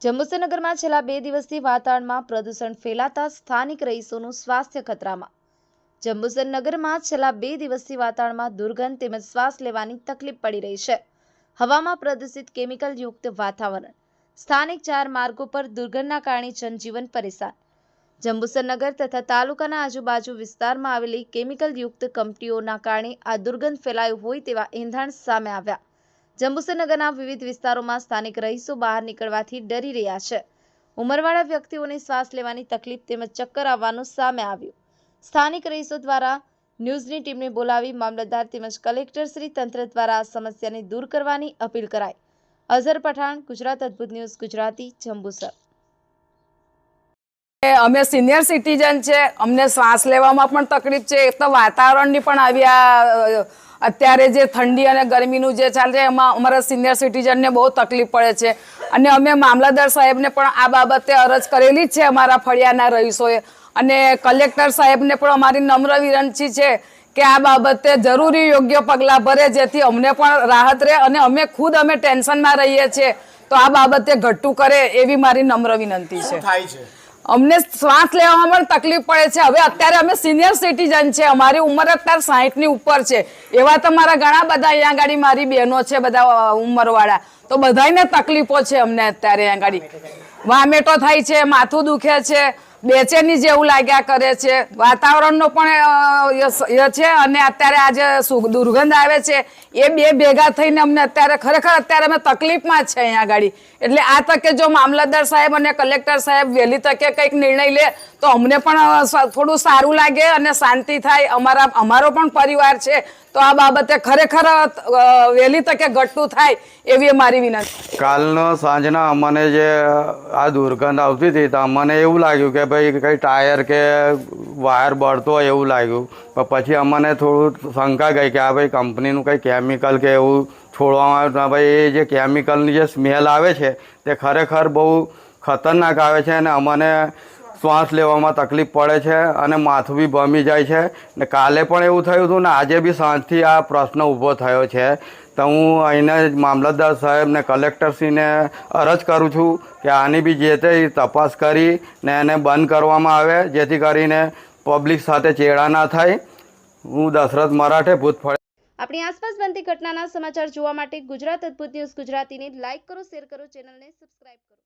જંબુસરનગરમાં છેલ્લા 2 દિવસથી વાતાવરણમાં પ્રદૂષણ ફેલાતા સ્થાનિક રહીશોનું સ્વાસ્થ્ય ખતરામાં। જંબુસરનગરમાં છેલ્લા 2 દિવસથી વાતાવરણમાં દુર્ગંધ તેમજ શ્વાસ લેવાની તકલીફ પડી રહી છે। હવામાં પ્રદૂષિત કેમિકલયુક્ત વાતાવરણ, સ્થાનિક 4 માર્ગો પર દુર્ગંધના કારણે જનજીવન પરેશાન। જંબુસરનગર તથા તાલુકાના આજુબાજુ વિસ્તારમાં આવેલી કેમિકલયુક્ત કંપનીઓના કારણે આ દુર્ગંધ ફેલાયું હોય તેવા એંધાણ સામે આવ્યા। જંબુસરનગરના વિવિધ વિસ્તારોમાં સ્થાનિક રહીશો બહાર નીકળવાથી ડરી રહ્યા છે। ઉંમરવાળા વ્યક્તિઓને શ્વાસ લેવાની તકલીફ તેમજ ચક્કર આવવાનું સામે આવ્યું। સ્થાનિક રહીશો દ્વારા ન્યૂઝની ટીમને બોલાવી મામલતદાર તેમજ કલેક્ટર શ્રી તંત્ર દ્વારા આ સમસ્યાને દૂર કરવાની અપીલ કરાઈ। અઝર પઠાણ, ગુજરાત અદ્ભુત ન્યૂઝ ગુજરાતી, જંબુસર। અમે સિનિયર સિટીઝન છે, અમને શ્વાસ લેવામાં પણ તકલીફ છે। એક તો વાતાવરણની પણ આવી અત્યારે જે ઠંડી અને ગરમીનું જે ચાલે છે એમાં અમારા સિનિયર સિટીઝનને બહુ તકલીફ પડે છે અને અમે મામલતદાર સાહેબને પણ આ બાબતે અરજ કરેલી જ છે અમારા ફળિયાના રહીશોએ અને કલેક્ટર સાહેબને પણ અમારી નમ્ર વિનંતી છે કે આ બાબતે જરૂરી યોગ્ય પગલાં ભરે જેથી અમને પણ રાહત રહે અને અમે ખુદ ટેન્શનમાં રહીએ છીએ તો આ બાબતે ઘટતું કરે એવી મારી નમ્ર વિનંતી છે। અમને શ્વાસ લેવામાં પણ તકલીફ પડે છે। હવે અત્યારે અમે સિનિયર સિટીઝન છે, અમારી ઉંમર અત્યારે 60ની ઉપર છે। એવા તો મારા ઘણા બધા અહીંયા ગાડી મારી બહેનો છે, બધા ઉંમરવાળા, તો બધાને તકલીફો છે। અમને અત્યારે અહીંયા ગાડી વામેટો થાય છે, માથું દુખે છે, બેચેની જેવું લાગ્યા કરે છે, વાતાવરણનો પણ છે અને અત્યારે આજે દુર્ગંધ આવે છે એ બે ભેગા થઈને અમને અત્યારે ખરેખર અત્યારે અમે તકલીફમાં છે અહીંયા ગાડી। એટલે આ તકે જો મામલતદાર સાહેબ અને કલેક્ટર સાહેબ વહેલી તકે કંઈક નિર્ણય લે તો અમને પણ થોડું સારું લાગે અને શાંતિ થાય। અમારો પણ પરિવાર છે તો આ બાબતે ખરેખર વહેલી તકે ઘટતું થાય એવી મારી વિનંતી। કાલનો સાંજના અમને જે આ દુર્ગંધ આવતી હતી તો અમને એવું લાગ્યું કે ભાઈ કંઈ ટાયર કે વાયર બળતો હોય એવું લાગ્યું, પણ પછી અમને થોડું શંકા ગઈ કે આ ભાઈ કંપનીનું કંઈ કેમિકલ કે એવું છોડવામાં આવ્યું। ભાઈ એ જે કેમિકલની જે સ્મેલ આવે છે તે ખરેખર બહુ ખતરનાક આવે છે અને અમને શ્વાસ લેવામાં તકલીફ પડે છે અને માથું બી ભમી જાય છે। ને કાલે પણ એવું થયું હતું ને આજે બી સાંજથી આ પ્રશ્ન ઊભો થયો છે। તો હું અહીંને મામલતદાર સાહેબ ને કલેક્ટરશ્રીને અરજ કરું છું કે આની બી જે તે તપાસ કરી ને એને બંધ કરવામાં આવે જેથી કરીને પબ્લિક સાથે ચેડા ના થાય। હું દશરથ મરાઠે, ભૂતફળ। આપણી આસપાસ બનતી ઘટનાના સમાચાર જોવા માટે ગુજરાત અદ્ભુત ન્યૂઝ ગુજરાતીને લાઇક કરો, શેર કરો, ચેનલને સબસ્ક્રાઇબ કરો।